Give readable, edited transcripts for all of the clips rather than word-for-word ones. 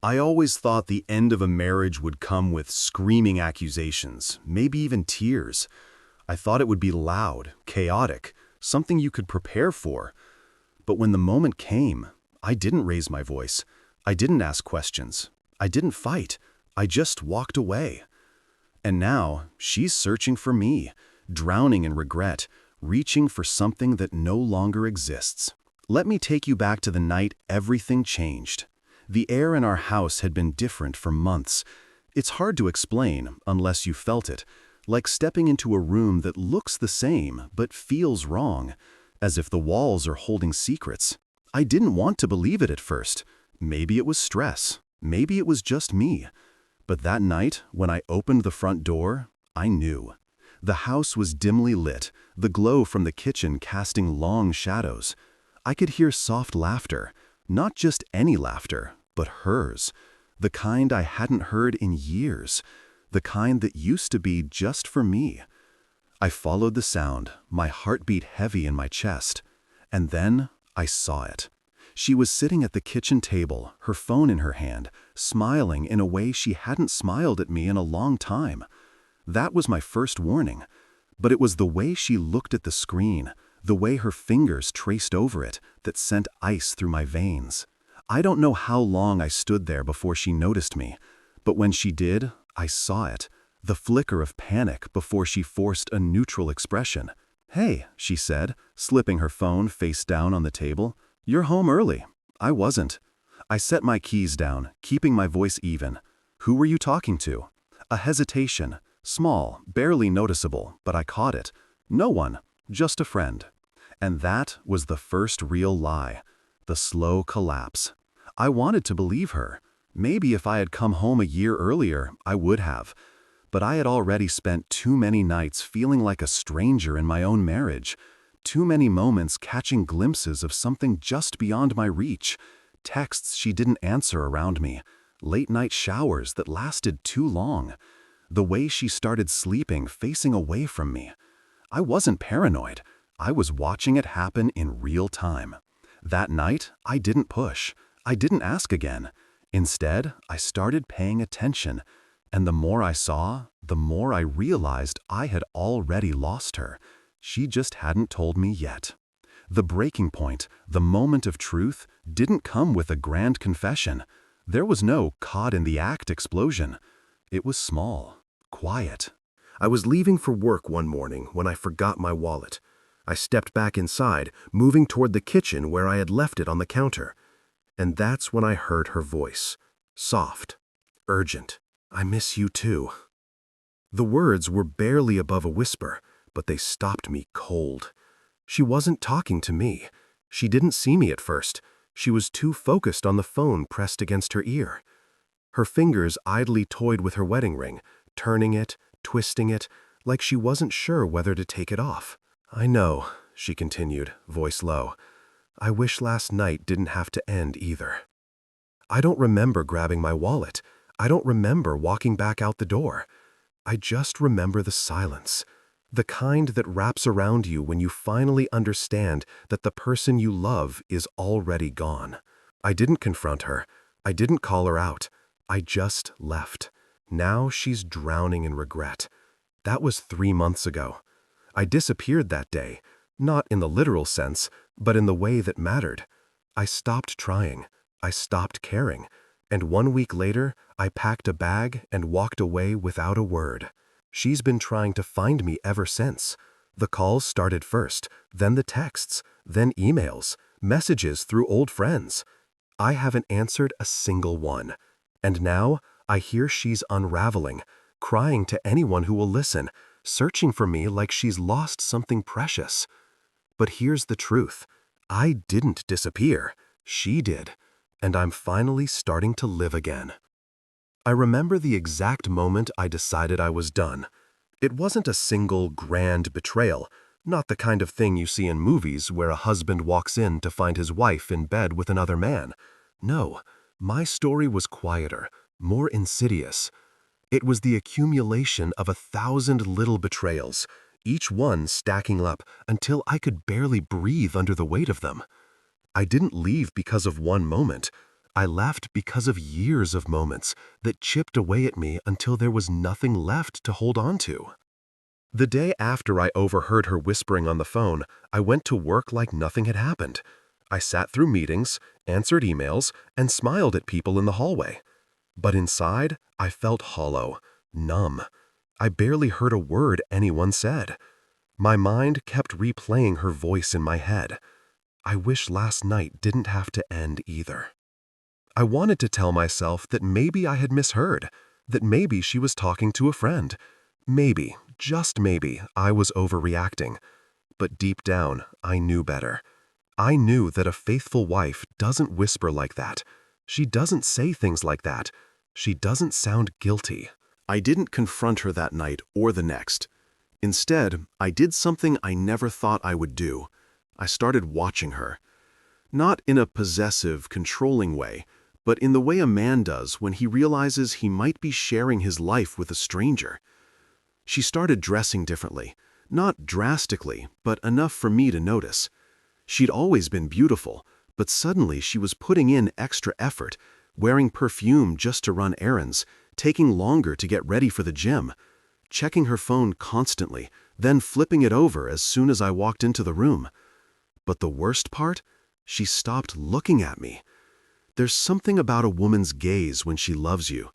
I always thought the end of a marriage would come with screaming accusations, maybe even tears. I thought it would be loud, chaotic, something you could prepare for. But when the moment came, I didn't raise my voice. I didn't ask questions. I didn't fight. I just walked away. And now, she's searching for me, drowning in regret, reaching for something that no longer exists. Let me take you back to the night everything changed. The air in our house had been different for months. It's hard to explain unless you felt it, like stepping into a room that looks the same but feels wrong, as if the walls are holding secrets. I didn't want to believe it at first. Maybe it was stress. Maybe it was just me. But that night, when I opened the front door, I knew. The house was dimly lit, the glow from the kitchen casting long shadows. I could hear soft laughter. Not just any laughter, but hers. The kind I hadn't heard in years. The kind that used to be just for me. I followed the sound, my heart beat heavy in my chest. And then I saw it. She was sitting at the kitchen table, her phone in her hand, smiling in a way she hadn't smiled at me in a long time. That was my first warning. But it was the way she looked at the screen, the way her fingers traced over it, that sent ice through my veins. I don't know how long I stood there before she noticed me, but when she did, I saw it, the flicker of panic before she forced a neutral expression. "Hey," she said, slipping her phone face down on the table. "You're home early." I wasn't. I set my keys down, keeping my voice even. "Who were you talking to?" A hesitation, small, barely noticeable, but I caught it. "No one, just a friend." And that was the first real lie, the slow collapse. I wanted to believe her. Maybe if I had come home a year earlier, I would have. But I had already spent too many nights feeling like a stranger in my own marriage. Too many moments catching glimpses of something just beyond my reach. Texts she didn't answer around me. Late-night showers that lasted too long. The way she started sleeping facing away from me. I wasn't paranoid. I was watching it happen in real time. That night, I didn't push. I didn't ask again. Instead, I started paying attention. And the more I saw, the more I realized I had already lost her. She just hadn't told me yet. The breaking point, the moment of truth, didn't come with a grand confession. There was no caught-in-the-act explosion. It was small, quiet. I was leaving for work one morning when I forgot my wallet. I stepped back inside, moving toward the kitchen where I had left it on the counter. And that's when I heard her voice. Soft, urgent. "I miss you too." The words were barely above a whisper, but they stopped me cold. She wasn't talking to me. She didn't see me at first. She was too focused on the phone pressed against her ear. Her fingers idly toyed with her wedding ring, turning it, twisting it, like she wasn't sure whether to take it off. "I know," she continued, voice low. "I wish last night didn't have to end either." I don't remember grabbing my wallet. I don't remember walking back out the door. I just remember the silence. The kind that wraps around you when you finally understand that the person you love is already gone. I didn't confront her. I didn't call her out. I just left. Now she's drowning in regret. That was 3 months ago. I disappeared that day, not in the literal sense, but in the way that mattered. I stopped trying. I stopped caring. And 1 week later, I packed a bag and walked away without a word. She's been trying to find me ever since. The calls started first, then the texts, then emails, messages through old friends. I haven't answered a single one. And now, I hear she's unraveling, crying to anyone who will listen, searching for me like she's lost something precious. But here's the truth. I didn't disappear. She did. And I'm finally starting to live again. I remember the exact moment I decided I was done. It wasn't a single grand betrayal, not the kind of thing you see in movies where a husband walks in to find his wife in bed with another man. No, my story was quieter, more insidious. It was the accumulation of 1,000 little betrayals, each one stacking up until I could barely breathe under the weight of them. I didn't leave because of one moment. I left because of years of moments that chipped away at me until there was nothing left to hold on to. The day after I overheard her whispering on the phone, I went to work like nothing had happened. I sat through meetings, answered emails, and smiled at people in the hallway. But inside, I felt hollow, numb. I barely heard a word anyone said. My mind kept replaying her voice in my head. I wish last night didn't have to end either. I wanted to tell myself that maybe I had misheard, that maybe she was talking to a friend. Maybe, just maybe, I was overreacting. But deep down, I knew better. I knew that a faithful wife doesn't whisper like that. She doesn't say things like that. She doesn't sound guilty. I didn't confront her that night or the next. Instead, I did something I never thought I would do. I started watching her. Not in a possessive, controlling way, but in the way a man does when he realizes he might be sharing his life with a stranger. She started dressing differently, not drastically, but enough for me to notice. She'd always been beautiful, but suddenly she was putting in extra effort, wearing perfume just to run errands, taking longer to get ready for the gym, checking her phone constantly, then flipping it over as soon as I walked into the room. But the worst part? She stopped looking at me. There's something about a woman's gaze when she loves you.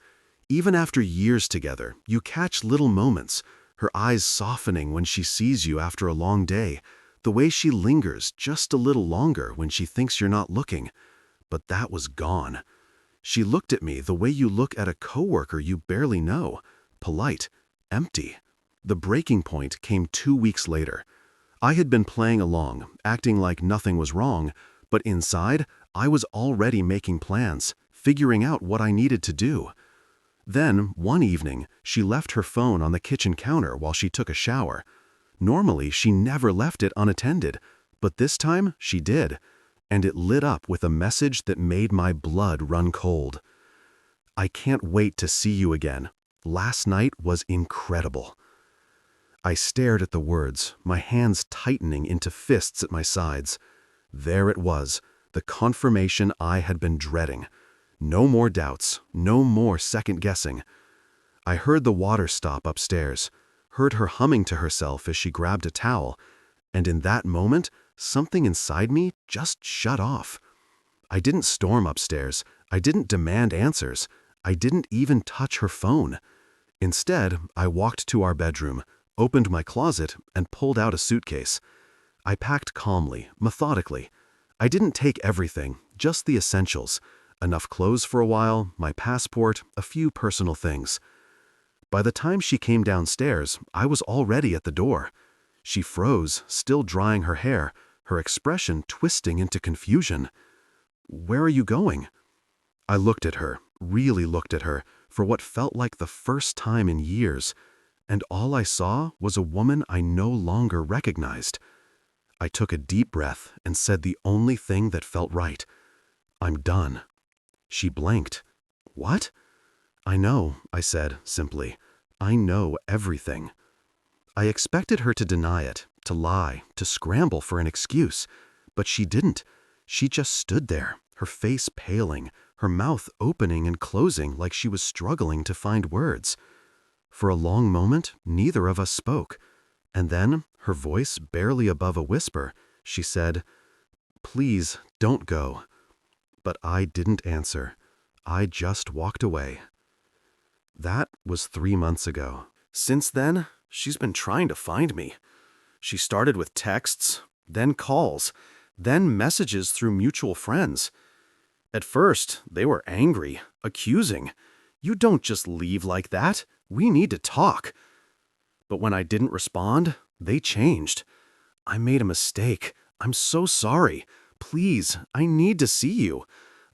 Even after years together, you catch little moments, her eyes softening when she sees you after a long day, the way she lingers just a little longer when she thinks you're not looking. But that was gone. She looked at me the way you look at a coworker you barely know, polite, empty. The breaking point came 2 weeks later. I had been playing along, acting like nothing was wrong, but inside, I was already making plans, figuring out what I needed to do. Then, one evening, she left her phone on the kitchen counter while she took a shower. Normally, she never left it unattended, but this time she did, and it lit up with a message that made my blood run cold. I can't wait to see you again. Last night was incredible. I stared at the words, my hands tightening into fists at my sides. There it was, the confirmation I had been dreading. No more doubts, no more second-guessing. I heard the water stop upstairs, heard her humming to herself as she grabbed a towel, and in that moment, something inside me just shut off. I didn't storm upstairs, I didn't demand answers, I didn't even touch her phone. Instead, I walked to our bedroom, opened my closet, and pulled out a suitcase. I packed calmly, methodically. I didn't take everything, just the essentials. Enough clothes for a while, my passport, a few personal things. By the time she came downstairs, I was already at the door. She froze, still drying her hair, her expression twisting into confusion. "Where are you going?" I looked at her, really looked at her, for what felt like the first time in years, and all I saw was a woman I no longer recognized. I took a deep breath and said the only thing that felt right. "I'm done." She blinked. "What?" "I know," I said, simply. "I know everything." I expected her to deny it, to lie, to scramble for an excuse, but she didn't. She just stood there, her face paling, her mouth opening and closing like she was struggling to find words. For a long moment, neither of us spoke, and then, her voice barely above a whisper, she said, "Please, don't go." But I didn't answer. I just walked away. That was 3 months ago. Since then, she's been trying to find me. She started with texts, then calls, then messages through mutual friends. At first, they were angry, accusing. "You don't just leave like that. We need to talk." But when I didn't respond, they changed. "I made a mistake. I'm so sorry. Please, I need to see you.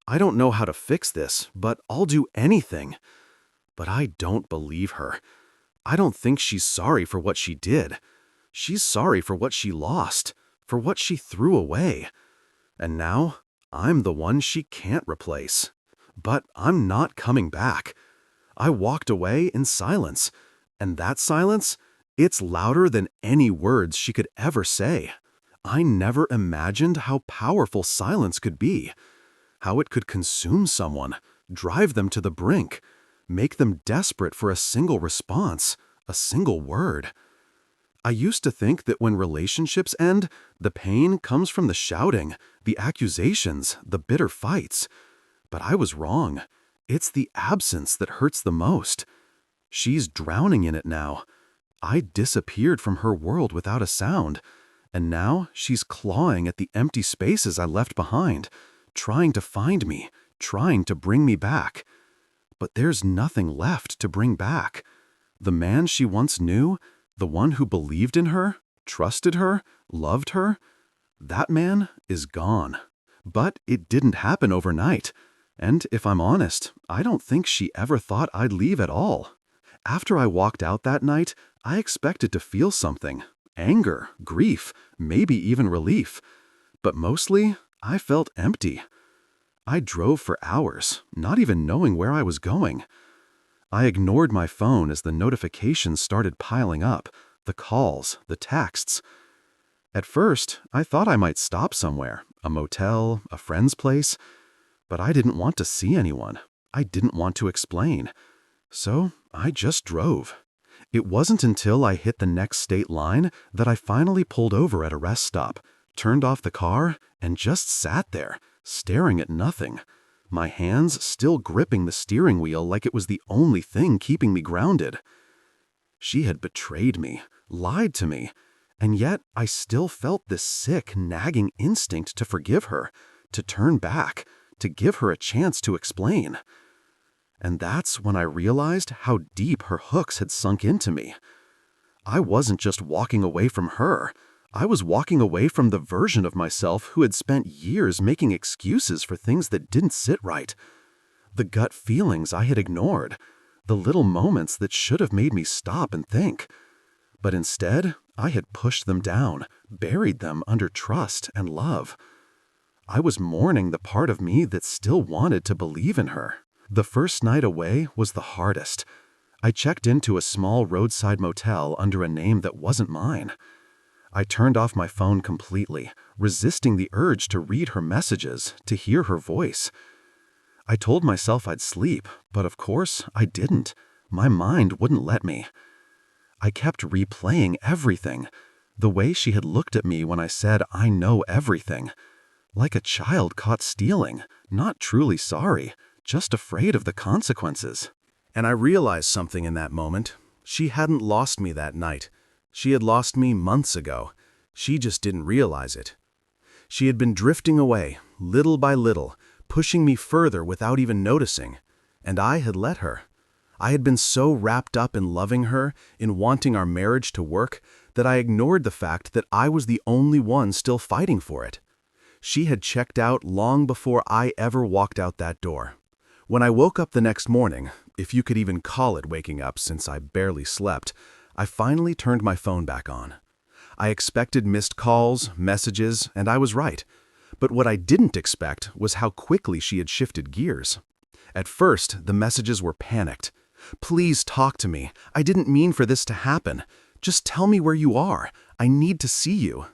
I don't know how to fix this, but I'll do anything." But I don't believe her. I don't think she's sorry for what she did. She's sorry for what she lost, for what she threw away. And now, I'm the one she can't replace. But I'm not coming back. I walked away in silence, and that silence, it's louder than any words she could ever say. I never imagined how powerful silence could be, how it could consume someone, drive them to the brink, make them desperate for a single response, a single word. I used to think that when relationships end, the pain comes from the shouting, the accusations, the bitter fights. But I was wrong. It's the absence that hurts the most. She's drowning in it now. I disappeared from her world without a sound, and now she's clawing at the empty spaces I left behind, trying to find me, trying to bring me back. But there's nothing left to bring back. The man she once knew, the one who believed in her, trusted her, loved her, that man is gone. But it didn't happen overnight. And if I'm honest, I don't think she ever thought I'd leave at all. After I walked out that night, I expected to feel something. Anger, grief, maybe even relief. But mostly, I felt empty. I drove for hours, not even knowing where I was going. I ignored my phone as the notifications started piling up, the calls, the texts. At first, I thought I might stop somewhere, a motel, a friend's place, but I didn't want to see anyone. I didn't want to explain. So I just drove. It wasn't until I hit the next state line that I finally pulled over at a rest stop, turned off the car, and just sat there, staring at nothing. My hands still gripping the steering wheel like it was the only thing keeping me grounded. She had betrayed me, lied to me, and yet I still felt this sick, nagging instinct to forgive her, to turn back, to give her a chance to explain. And that's when I realized how deep her hooks had sunk into me. I wasn't just walking away from her. I was walking away from the version of myself who had spent years making excuses for things that didn't sit right. The gut feelings I had ignored, the little moments that should have made me stop and think. But instead, I had pushed them down, buried them under trust and love. I was mourning the part of me that still wanted to believe in her. The first night away was the hardest. I checked into a small roadside motel under a name that wasn't mine. I turned off my phone completely, resisting the urge to read her messages, to hear her voice. I told myself I'd sleep, but of course I didn't. My mind wouldn't let me. I kept replaying everything, the way she had looked at me when I said I know everything. Like a child caught stealing, not truly sorry, just afraid of the consequences. And I realized something in that moment. She hadn't lost me that night. She had lost me months ago. She just didn't realize it. She had been drifting away, little by little, pushing me further without even noticing. And I had let her. I had been so wrapped up in loving her, in wanting our marriage to work, that I ignored the fact that I was the only one still fighting for it. She had checked out long before I ever walked out that door. When I woke up the next morning, if you could even call it waking up since I barely slept, I finally turned my phone back on. I expected missed calls, messages, and I was right. But what I didn't expect was how quickly she had shifted gears. At first, the messages were panicked. "Please talk to me. I didn't mean for this to happen. Just tell me where you are. I need to see you."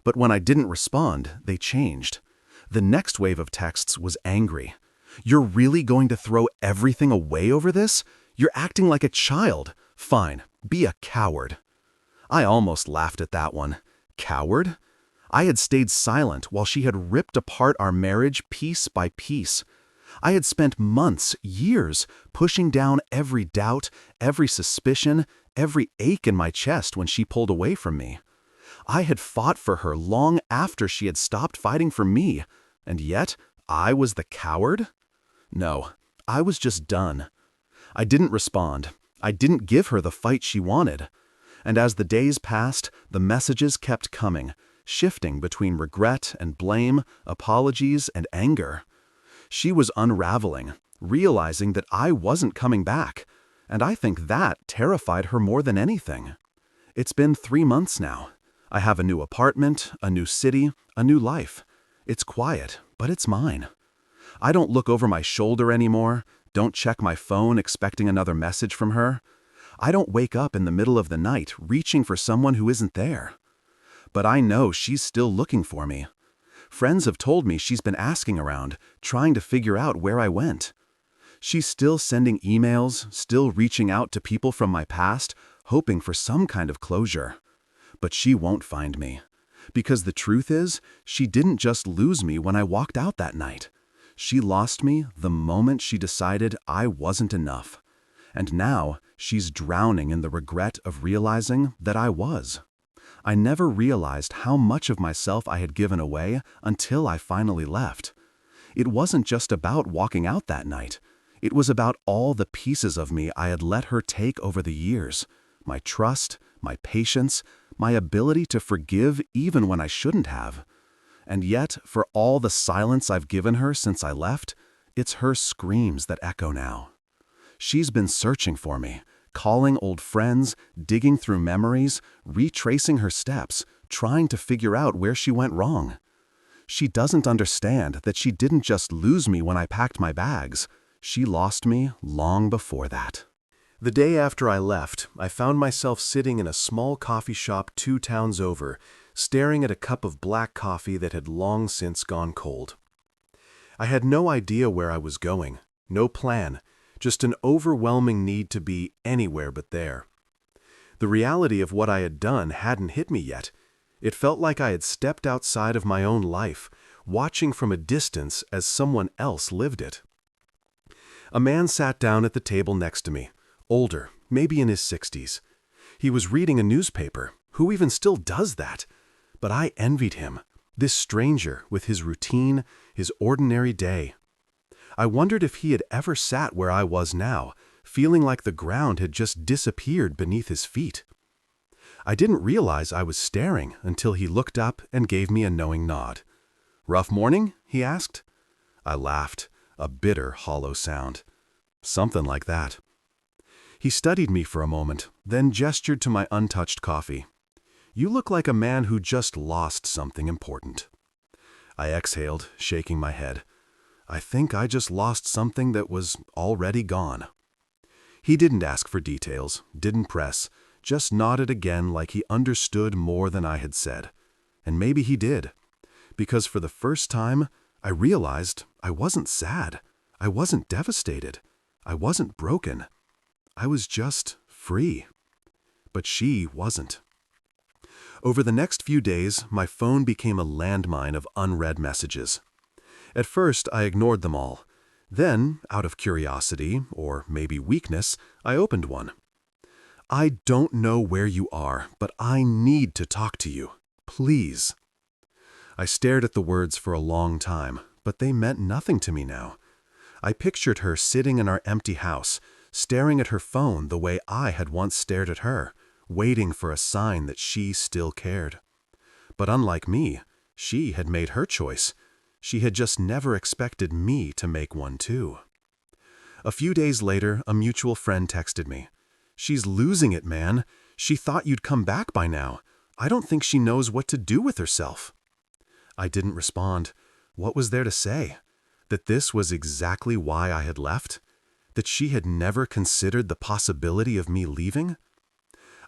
But when I didn't respond, they changed. The next wave of texts was angry. "You're really going to throw everything away over this? You're acting like a child. Fine, be a coward." I almost laughed at that one. Coward? I had stayed silent while she had ripped apart our marriage piece by piece. I had spent months, years, pushing down every doubt, every suspicion, every ache in my chest when she pulled away from me. I had fought for her long after she had stopped fighting for me, and yet I was the coward? No, I was just done. I didn't respond. I didn't give her the fight she wanted. And as the days passed, the messages kept coming, shifting between regret and blame, apologies and anger. She was unraveling, realizing that I wasn't coming back, and I think that terrified her more than anything. It's been 3 months now. I have a new apartment, a new city, a new life. It's quiet, but it's mine. I don't look over my shoulder anymore, don't check my phone expecting another message from her. I don't wake up in the middle of the night reaching for someone who isn't there. But I know she's still looking for me. Friends have told me she's been asking around, trying to figure out where I went. She's still sending emails, still reaching out to people from my past, hoping for some kind of closure. But she won't find me. Because the truth is, she didn't just lose me when I walked out that night. She lost me the moment she decided I wasn't enough. And now, she's drowning in the regret of realizing that I was. I never realized how much of myself I had given away until I finally left. It wasn't just about walking out that night. It was about all the pieces of me I had let her take over the years. My trust, my patience, my ability to forgive even when I shouldn't have. And yet, for all the silence I've given her since I left, it's her screams that echo now. She's been searching for me, calling old friends, digging through memories, retracing her steps, trying to figure out where she went wrong. She doesn't understand that she didn't just lose me when I packed my bags. She lost me long before that. The day after I left, I found myself sitting in a small coffee shop 2 towns over, staring at a cup of black coffee that had long since gone cold. I had no idea where I was going, no plan, just an overwhelming need to be anywhere but there. The reality of what I had done hadn't hit me yet. It felt like I had stepped outside of my own life, watching from a distance as someone else lived it. A man sat down at the table next to me, older, maybe in his 60s. He was reading a newspaper. Who even still does that? But I envied him, this stranger with his routine, his ordinary day. I wondered if he had ever sat where I was now, feeling like the ground had just disappeared beneath his feet. I didn't realize I was staring until he looked up and gave me a knowing nod. "Rough morning?" he asked. I laughed, a bitter, hollow sound. Something like that. He studied me for a moment, then gestured to my untouched coffee. "You look like a man who just lost something important." I exhaled, shaking my head. I think I just lost something that was already gone. He didn't ask for details, didn't press, just nodded again like he understood more than I had said. And maybe he did. Because for the first time, I realized I wasn't sad. I wasn't devastated. I wasn't broken. I was just free. But she wasn't. Over the next few days, my phone became a landmine of unread messages. At first, I ignored them all. Then, out of curiosity, or maybe weakness, I opened one. "I don't know where you are, but I need to talk to you. Please." I stared at the words for a long time, but they meant nothing to me now. I pictured her sitting in our empty house, staring at her phone the way I had once stared at her, waiting for a sign that she still cared. But unlike me, she had made her choice. She had just never expected me to make one too. A few days later, a mutual friend texted me. "She's losing it, man. She thought you'd come back by now. I don't think she knows what to do with herself." I didn't respond. What was there to say? That this was exactly why I had left? That she had never considered the possibility of me leaving?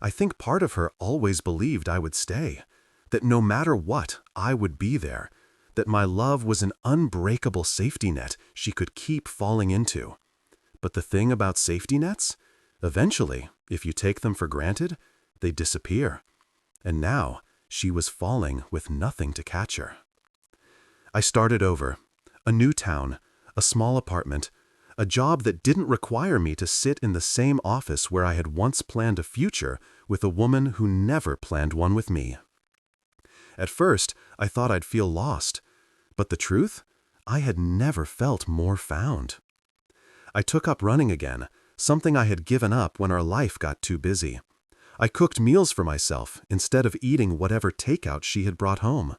I think part of her always believed I would stay. That no matter what, I would be there. That my love was an unbreakable safety net she could keep falling into. But the thing about safety nets? Eventually, if you take them for granted, they disappear. And now, she was falling with nothing to catch her. I started over. A new town, a small apartment, a job that didn't require me to sit in the same office where I had once planned a future with a woman who never planned one with me. At first, I thought I'd feel lost. But the truth? I had never felt more found. I took up running again, something I had given up when our life got too busy. I cooked meals for myself instead of eating whatever takeout she had brought home.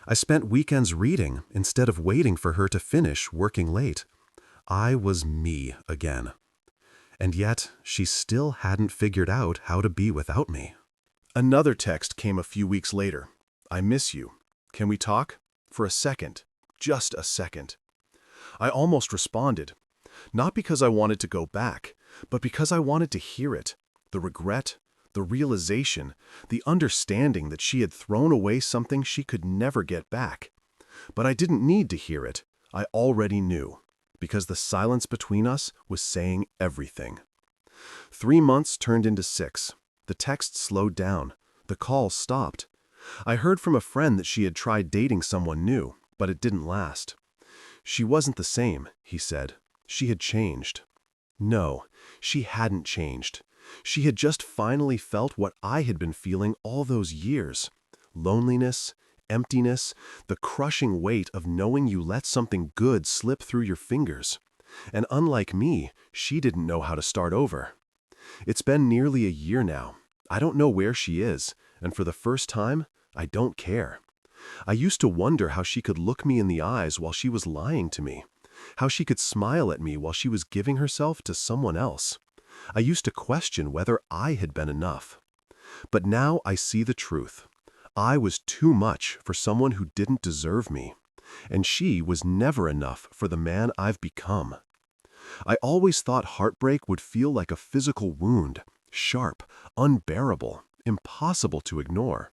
I spent weekends reading instead of waiting for her to finish working late. I was me again. And yet, she still hadn't figured out how to be without me. Another text came a few weeks later. "I miss you. Can we talk? For a second. Just a second." I almost responded. Not because I wanted to go back, but because I wanted to hear it. The regret, the realization, the understanding that she had thrown away something she could never get back. But I didn't need to hear it. I already knew, because the silence between us was saying everything. 3 months turned into 6. The texts slowed down. The calls stopped. I heard from a friend that she had tried dating someone new, but it didn't last. She wasn't the same, he said. She had changed. No, she hadn't changed. She had just finally felt what I had been feeling all those years. Loneliness, emptiness, the crushing weight of knowing you let something good slip through your fingers. And unlike me, she didn't know how to start over. It's been nearly a year now. I don't know where she is, and for the first time, I don't care. I used to wonder how she could look me in the eyes while she was lying to me, how she could smile at me while she was giving herself to someone else. I used to question whether I had been enough. But now I see the truth. I was too much for someone who didn't deserve me, and she was never enough for the man I've become. I always thought heartbreak would feel like a physical wound, sharp, unbearable, impossible to ignore.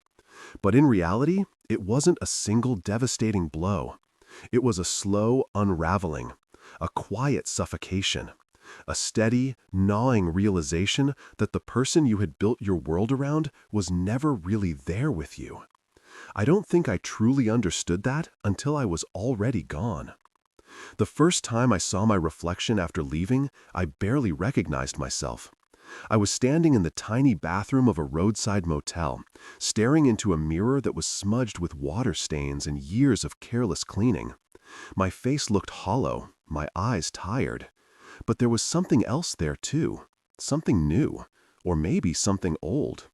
But in reality, it wasn't a single devastating blow. It was a slow unraveling, a quiet suffocation, a steady, gnawing realization that the person you had built your world around was never really there with you. I don't think I truly understood that until I was already gone. The first time I saw my reflection after leaving, I barely recognized myself. I was standing in the tiny bathroom of a roadside motel, staring into a mirror that was smudged with water stains and years of careless cleaning. My face looked hollow, my eyes tired. But there was something else there too, something new, or maybe something old.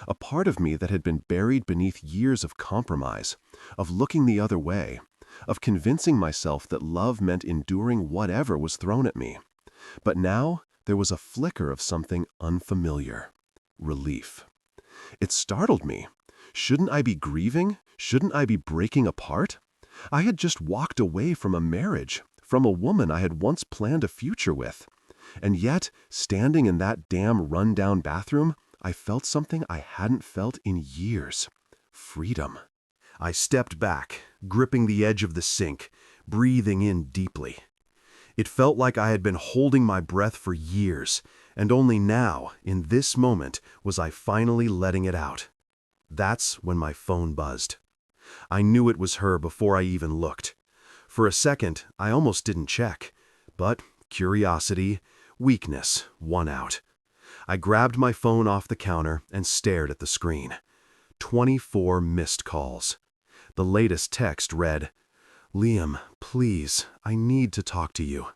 A part of me that had been buried beneath years of compromise, of looking the other way, of convincing myself that love meant enduring whatever was thrown at me. But now, there was a flicker of something unfamiliar. Relief. It startled me. Shouldn't I be grieving? Shouldn't I be breaking apart? I had just walked away from a marriage, from a woman I had once planned a future with. And yet, standing in that damn run-down bathroom, I felt something I hadn't felt in years. Freedom. I stepped back, gripping the edge of the sink, breathing in deeply. It felt like I had been holding my breath for years, and only now, in this moment, was I finally letting it out. That's when my phone buzzed. I knew it was her before I even looked. For a second, I almost didn't check, but curiosity, weakness won out. I grabbed my phone off the counter and stared at the screen. 24 missed calls. The latest text read, "Liam, please, I need to talk to you."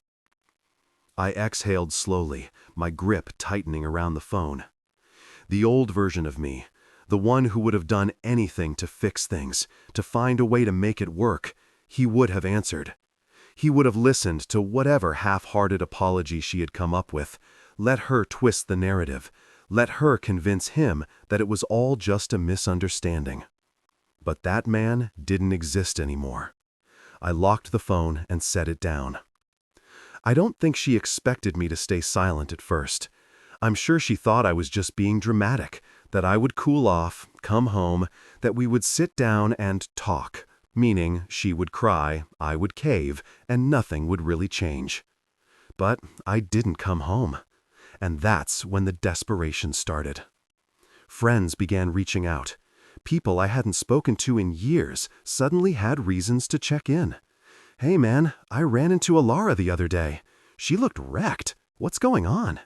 I exhaled slowly, my grip tightening around the phone. The old version of me, the one who would have done anything to fix things, to find a way to make it work, he would have answered. He would have listened to whatever half-hearted apology she had come up with, let her twist the narrative, let her convince him that it was all just a misunderstanding. But that man didn't exist anymore. I locked the phone and set it down. I don't think she expected me to stay silent at first. I'm sure she thought I was just being dramatic, that I would cool off, come home, that we would sit down and talk, meaning she would cry, I would cave, and nothing would really change. But I didn't come home. And that's when the desperation started. Friends began reaching out. People I hadn't spoken to in years suddenly had reasons to check in. "Hey man, I ran into Elara the other day. She looked wrecked. What's going on?"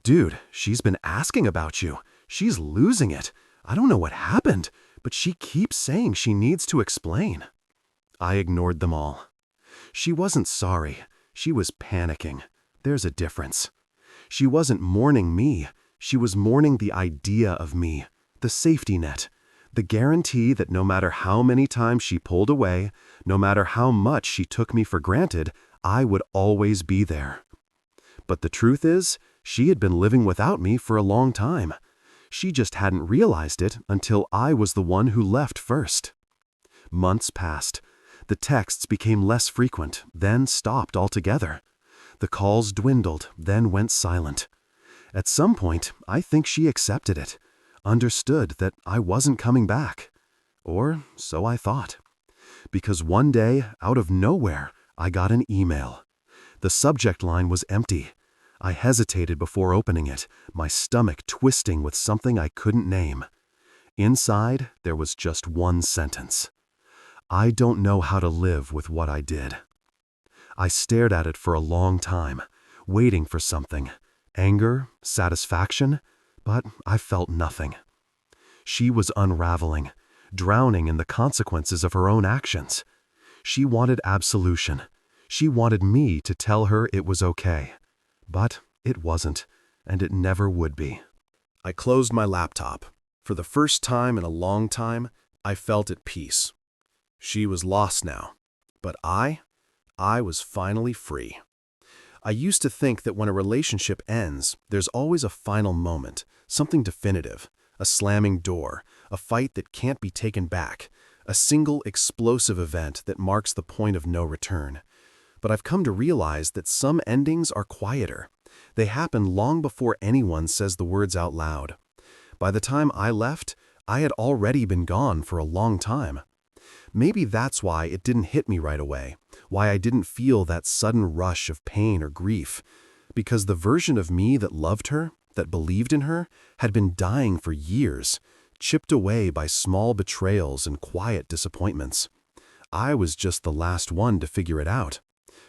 "Dude, she's been asking about you. She's losing it. I don't know what happened, but she keeps saying she needs to explain." I ignored them all. She wasn't sorry. She was panicking. There's a difference. She wasn't mourning me. She was mourning the idea of me, the safety net, the guarantee that no matter how many times she pulled away, no matter how much she took me for granted, I would always be there. But the truth is, she had been living without me for a long time. She just hadn't realized it until I was the one who left first. Months passed. The texts became less frequent, then stopped altogether. The calls dwindled, then went silent. At some point, I think she accepted it, understood that I wasn't coming back. Or so I thought. Because one day, out of nowhere, I got an email. The subject line was empty. I hesitated before opening it, my stomach twisting with something I couldn't name. Inside, there was just one sentence. I don't know how to live with what I did. I stared at it for a long time, waiting for something. Anger, satisfaction, but I felt nothing. She was unraveling, drowning in the consequences of her own actions. She wanted absolution. She wanted me to tell her it was okay. But it wasn't, and it never would be. I closed my laptop. For the first time in a long time, I felt at peace. She was lost now, but I was finally free. I used to think that when a relationship ends, there's always a final moment, something definitive, a slamming door, a fight that can't be taken back, a single explosive event that marks the point of no return. But I've come to realize that some endings are quieter. They happen long before anyone says the words out loud. By the time I left, I had already been gone for a long time. Maybe that's why it didn't hit me right away, why I didn't feel that sudden rush of pain or grief, because the version of me that loved her, that believed in her, had been dying for years, chipped away by small betrayals and quiet disappointments. I was just the last one to figure it out.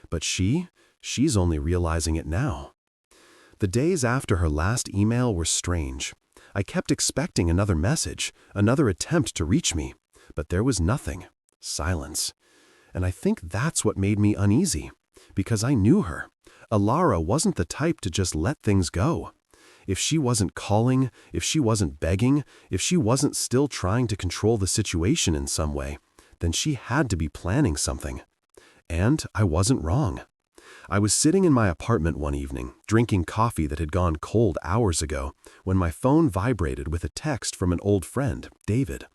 But she's only realizing it now. The days after her last email were strange. I kept expecting another message, another attempt to reach me, but there was nothing. Silence. And I think that's what made me uneasy, because I knew her. Elara wasn't the type to just let things go. If she wasn't calling, if she wasn't begging, if she wasn't still trying to control the situation in some way, then she had to be planning something. And I wasn't wrong. I was sitting in my apartment one evening, drinking coffee that had gone cold hours ago, when my phone vibrated with a text from an old friend, David.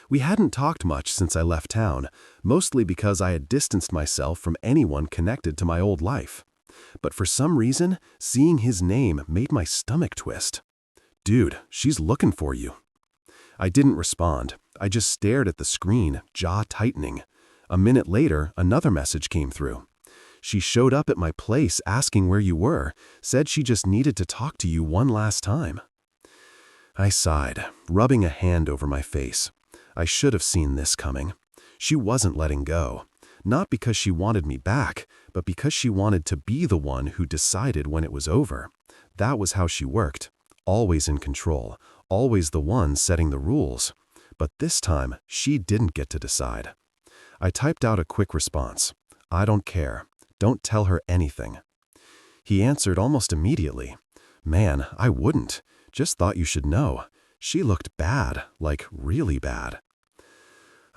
We hadn't talked much since I left town, mostly because I had distanced myself from anyone connected to my old life. But for some reason, seeing his name made my stomach twist. "Dude, she's looking for you." I didn't respond. I just stared at the screen, jaw tightening. A minute later, another message came through. "She showed up at my place asking where you were, said she just needed to talk to you one last time." I sighed, rubbing a hand over my face. I should have seen this coming. She wasn't letting go. Not because she wanted me back, but because she wanted to be the one who decided when it was over. That was how she worked. Always in control, always the one setting the rules. But this time, she didn't get to decide. I typed out a quick response. "I don't care. Don't tell her anything." He answered almost immediately. "Man, I wouldn't. Just thought you should know. She looked bad, like really bad."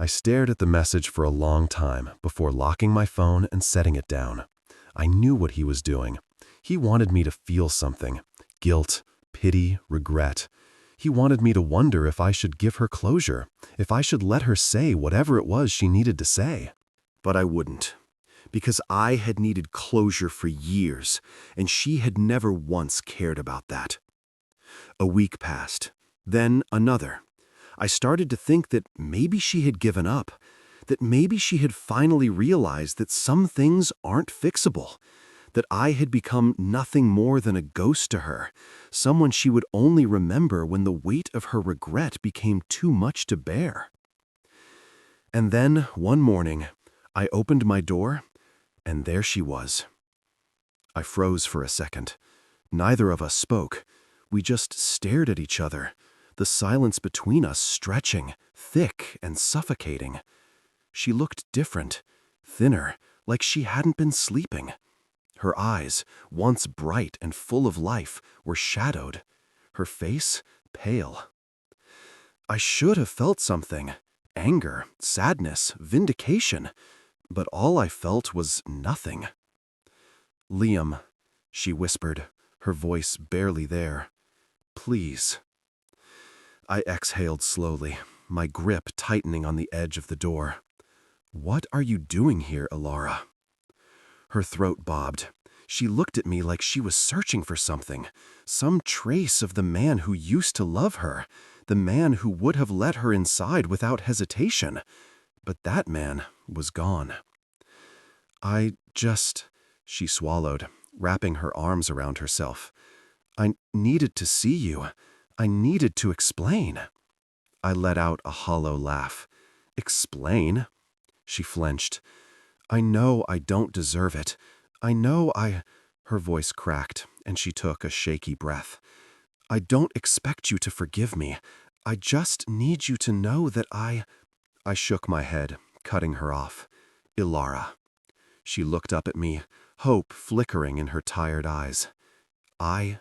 I stared at the message for a long time before locking my phone and setting it down. I knew what he was doing. He wanted me to feel something. Guilt, pity, regret. He wanted me to wonder if I should give her closure, if I should let her say whatever it was she needed to say. But I wouldn't, because I had needed closure for years, and she had never once cared about that. A week passed, then another. I started to think that maybe she had given up, that maybe she had finally realized that some things aren't fixable, that I had become nothing more than a ghost to her, someone she would only remember when the weight of her regret became too much to bear. And then, one morning, I opened my door, and there she was. I froze for a second. Neither of us spoke. We just stared at each other, the silence between us stretching, thick and suffocating. She looked different, thinner, like she hadn't been sleeping. Her eyes, once bright and full of life, were shadowed. Her face, pale. I should have felt something. Anger, sadness, vindication. But all I felt was nothing. "Liam," she whispered, her voice barely there. "Please." I exhaled slowly, my grip tightening on the edge of the door. "What are you doing here, Elara?" Her throat bobbed. She looked at me like she was searching for something, some trace of the man who used to love her, the man who would have let her inside without hesitation. But that man was gone. She swallowed, wrapping her arms around herself. I needed to see you. I needed to explain. I let out a hollow laugh. Explain? She flinched. I know I don't deserve it. I know I... Her voice cracked, and she took a shaky breath. I don't expect you to forgive me. I just need you to know that I shook my head, cutting her off. Elara. She looked up at me, hope flickering in her tired eyes. I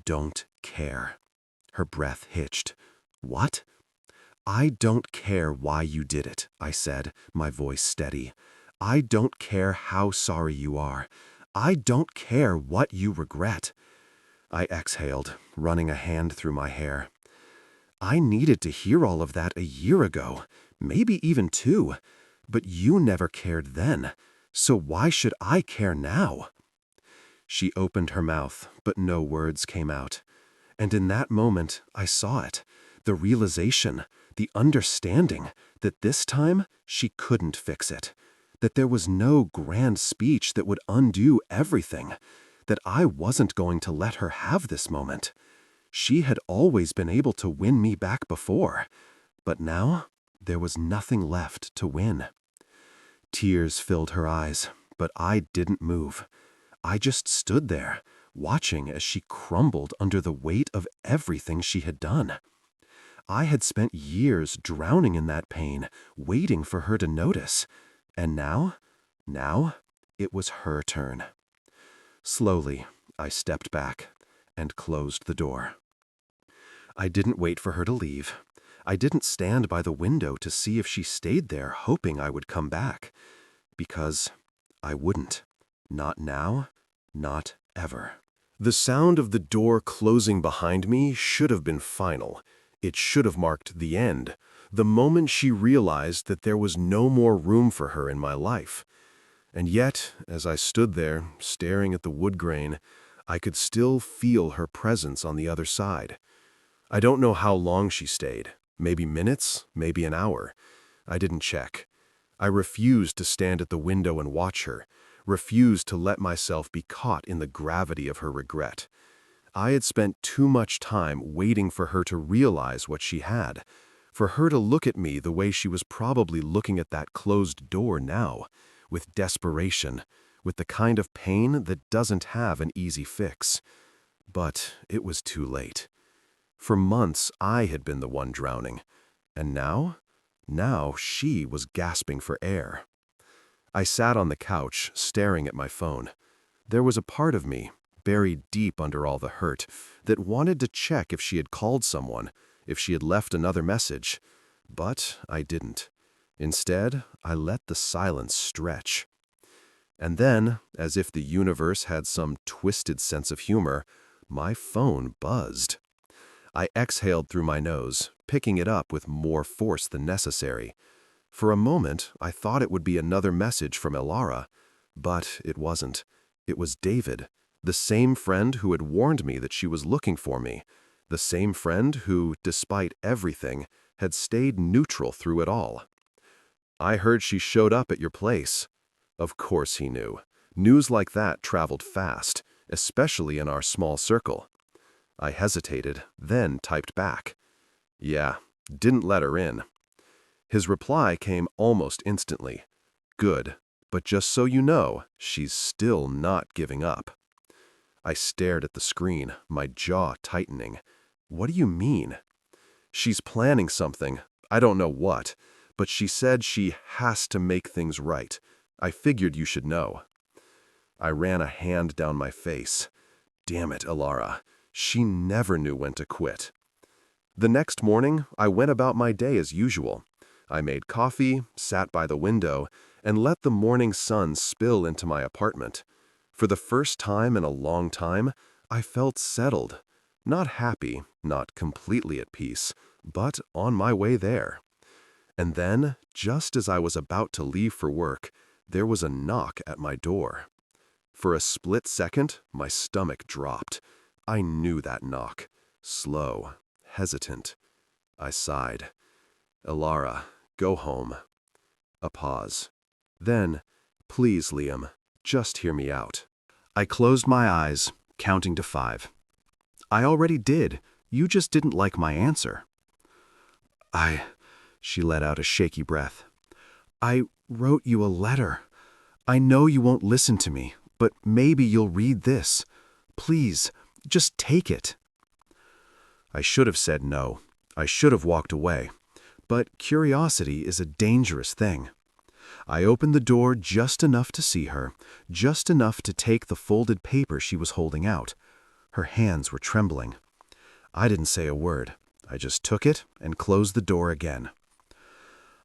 don't care. Her breath hitched. What? I don't care why you did it, I said, my voice steady. I don't care how sorry you are. I don't care what you regret. I exhaled, running a hand through my hair. I needed to hear all of that a year ago, maybe even 2, but you never cared then, so why should I care now? She opened her mouth, but no words came out. And in that moment, I saw it, the realization, the understanding that this time she couldn't fix it, that there was no grand speech that would undo everything, that I wasn't going to let her have this moment. She had always been able to win me back before, but now there was nothing left to win. Tears filled her eyes, but I didn't move. I just stood there, watching as she crumbled under the weight of everything she had done. I had spent years drowning in that pain, waiting for her to notice. And now, it was her turn. Slowly, I stepped back and closed the door. I didn't wait for her to leave. I didn't stand by the window to see if she stayed there hoping I would come back. Because I wouldn't. Not now, not ever. The sound of the door closing behind me should have been final. It should have marked the end, the moment she realized that there was no more room for her in my life. And yet, as I stood there, staring at the wood grain, I could still feel her presence on the other side. I don't know how long she stayed, maybe minutes, maybe an hour. I didn't check. I refused to stand at the window and watch her, refused to let myself be caught in the gravity of her regret. I had spent too much time waiting for her to realize what she had, for her to look at me the way she was probably looking at that closed door now, with desperation, with the kind of pain that doesn't have an easy fix. But it was too late. For months, I had been the one drowning, and now she was gasping for air. I sat on the couch, staring at my phone. There was a part of me, buried deep under all the hurt, that wanted to check if she had called someone, if she had left another message. But I didn't. Instead, I let the silence stretch. And then, as if the universe had some twisted sense of humor, my phone buzzed. I exhaled through my nose, picking it up with more force than necessary. For a moment, I thought it would be another message from Elara, but it wasn't. It was David, the same friend who had warned me that she was looking for me, the same friend who, despite everything, had stayed neutral through it all. I heard she showed up at your place. Of course he knew. News like that traveled fast, especially in our small circle. I hesitated, then typed back. Yeah, didn't let her in. His reply came almost instantly. Good, but just so you know, she's still not giving up. I stared at the screen, my jaw tightening. What do you mean? She's planning something. I don't know what, but she said she has to make things right. I figured you should know. I ran a hand down my face. Damn it, Elara. She never knew when to quit. The next morning, I went about my day as usual. I made coffee, sat by the window, and let the morning sun spill into my apartment. For the first time in a long time, I felt settled. Not happy, not completely at peace, but on my way there. And then, just as I was about to leave for work, there was a knock at my door. For a split second, my stomach dropped. I knew that knock. Slow, hesitant. I sighed. Elara, go home. A pause. Then, please, Liam, just hear me out. I closed my eyes, counting to 5. I already did. You just didn't like my answer. She let out a shaky breath. I wrote you a letter. I know you won't listen to me, but maybe you'll read this. Please, just take it. I should have said no. I should have walked away. But curiosity is a dangerous thing. I opened the door just enough to see her, just enough to take the folded paper she was holding out. Her hands were trembling. I didn't say a word. I just took it and closed the door again.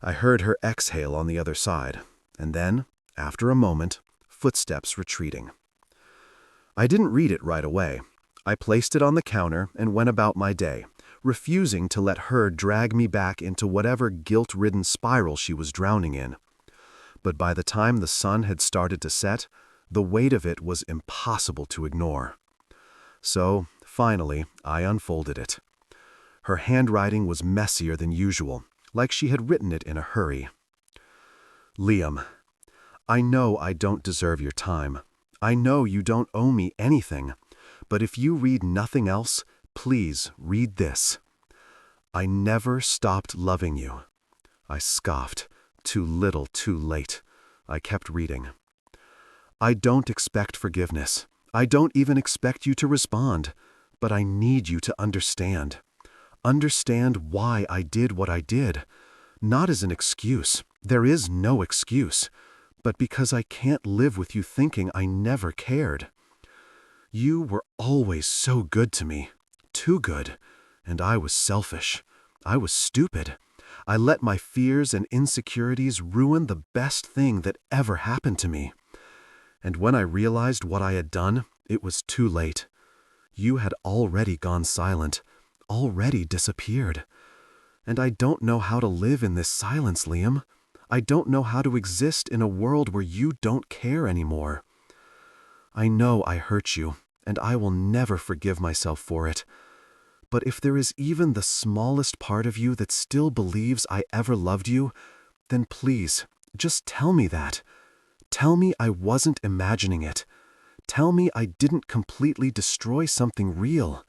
I heard her exhale on the other side, and then, after a moment, footsteps retreating. I didn't read it right away. I placed it on the counter and went about my day, refusing to let her drag me back into whatever guilt-ridden spiral she was drowning in. But by the time the sun had started to set, the weight of it was impossible to ignore. So, finally, I unfolded it. Her handwriting was messier than usual, like she had written it in a hurry. Liam, I know I don't deserve your time. I know you don't owe me anything. But if you read nothing else, please read this. I never stopped loving you. I scoffed. Too little, too late. I kept reading. I don't expect forgiveness. I don't even expect you to respond. But I need you to understand. Understand why I did what I did. Not as an excuse. There is no excuse. But because I can't live with you thinking I never cared. You were always so good to me. Too good. And I was selfish. I was stupid. I let my fears and insecurities ruin the best thing that ever happened to me. And when I realized what I had done, it was too late. You had already gone silent, already disappeared. And I don't know how to live in this silence, Liam. I don't know how to exist in a world where you don't care anymore. I know I hurt you, and I will never forgive myself for it. But if there is even the smallest part of you that still believes I ever loved you, then please, just tell me that. Tell me I wasn't imagining it. Tell me I didn't completely destroy something real.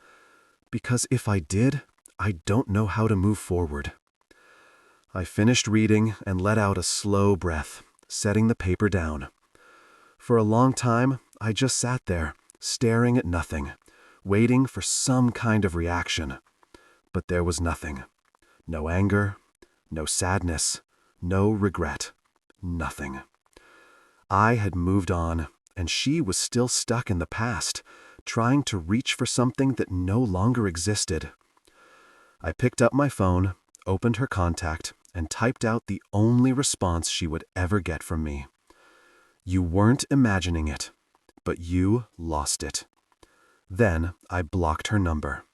Because if I did, I don't know how to move forward. I finished reading and let out a slow breath, setting the paper down. For a long time, I just sat there, staring at nothing, waiting for some kind of reaction. But there was nothing. No anger, no sadness, no regret, nothing. I had moved on, and she was still stuck in the past, trying to reach for something that no longer existed. I picked up my phone, opened her contact, and typed out the only response she would ever get from me. You weren't imagining it, but you lost it. Then I blocked her number.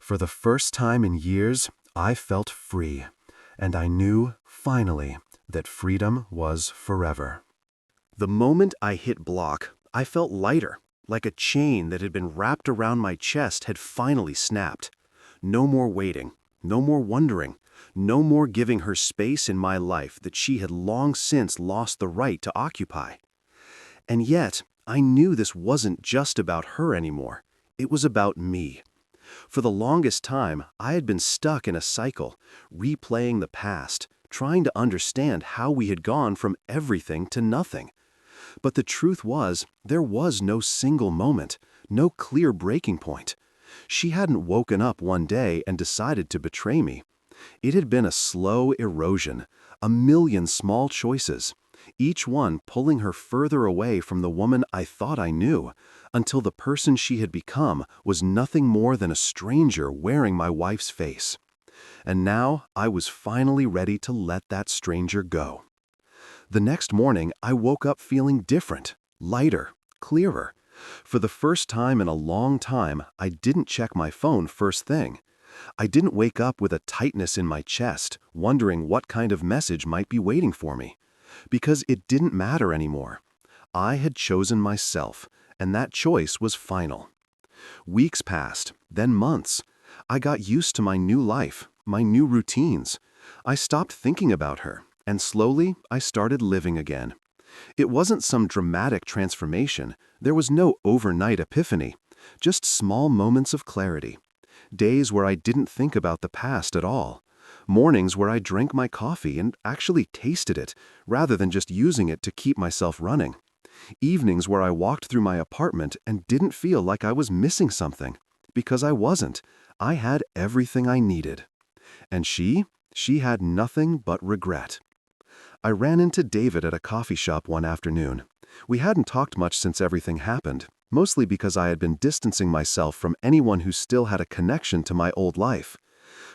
For the first time in years, I felt free, and I knew, finally, that freedom was forever. The moment I hit block, I felt lighter, like a chain that had been wrapped around my chest had finally snapped. No more waiting, no more wondering, no more giving her space in my life that she had long since lost the right to occupy. And yet, I knew this wasn't just about her anymore. It was about me. For the longest time, I had been stuck in a cycle, replaying the past, trying to understand how we had gone from everything to nothing. But the truth was, there was no single moment, no clear breaking point. She hadn't woken up one day and decided to betray me. It had been a slow erosion, a million small choices, each one pulling her further away from the woman I thought I knew, until the person she had become was nothing more than a stranger wearing my wife's face. And now I was finally ready to let that stranger go. The next morning, I woke up feeling different, lighter, clearer. For the first time in a long time, I didn't check my phone first thing. I didn't wake up with a tightness in my chest, wondering what kind of message might be waiting for me. Because it didn't matter anymore. I had chosen myself, and that choice was final. Weeks passed, then months. I got used to my new life, my new routines. I stopped thinking about her. And slowly, I started living again. It wasn't some dramatic transformation. There was no overnight epiphany, just small moments of clarity. Days where I didn't think about the past at all. Mornings where I drank my coffee and actually tasted it, rather than just using it to keep myself running. Evenings where I walked through my apartment and didn't feel like I was missing something. Because I wasn't. I had everything I needed. And she had nothing but regret. I ran into David at a coffee shop one afternoon. We hadn't talked much since everything happened, mostly because I had been distancing myself from anyone who still had a connection to my old life.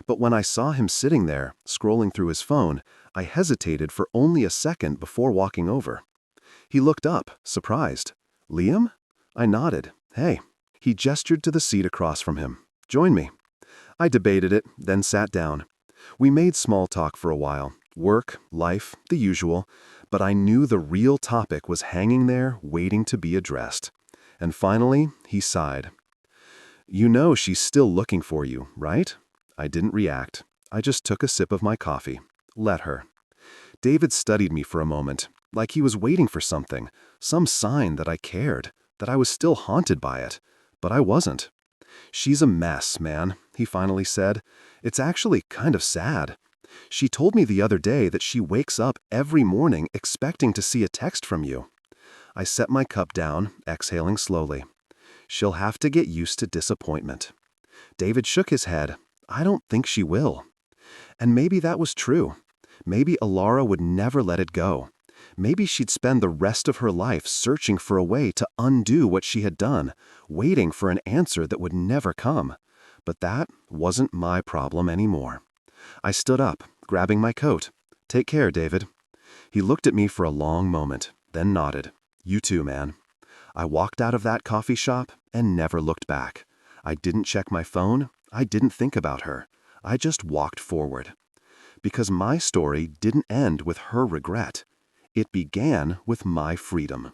But when I saw him sitting there, scrolling through his phone, I hesitated for only a second before walking over. He looked up, surprised. "Liam?" I nodded. "Hey." He gestured to the seat across from him. "Join me." I debated it, then sat down. We made small talk for a while. Work, life, the usual. But I knew the real topic was hanging there, waiting to be addressed. And finally, he sighed. "You know she's still looking for you, right?" I didn't react. I just took a sip of my coffee. Let her. David studied me for a moment, like he was waiting for something, some sign that I cared, that I was still haunted by it. But I wasn't. "She's a mess, man," he finally said. "It's actually kind of sad. She told me the other day that she wakes up every morning expecting to see a text from you." I set my cup down, exhaling slowly. "She'll have to get used to disappointment." David shook his head. "I don't think she will." And maybe that was true. Maybe Elara would never let it go. Maybe she'd spend the rest of her life searching for a way to undo what she had done, waiting for an answer that would never come. But that wasn't my problem anymore. I stood up, grabbing my coat. "Take care, David." He looked at me for a long moment, then nodded. "You too, man." I walked out of that coffee shop and never looked back. I didn't check my phone. I didn't think about her. I just walked forward. Because my story didn't end with her regret. It began with my freedom.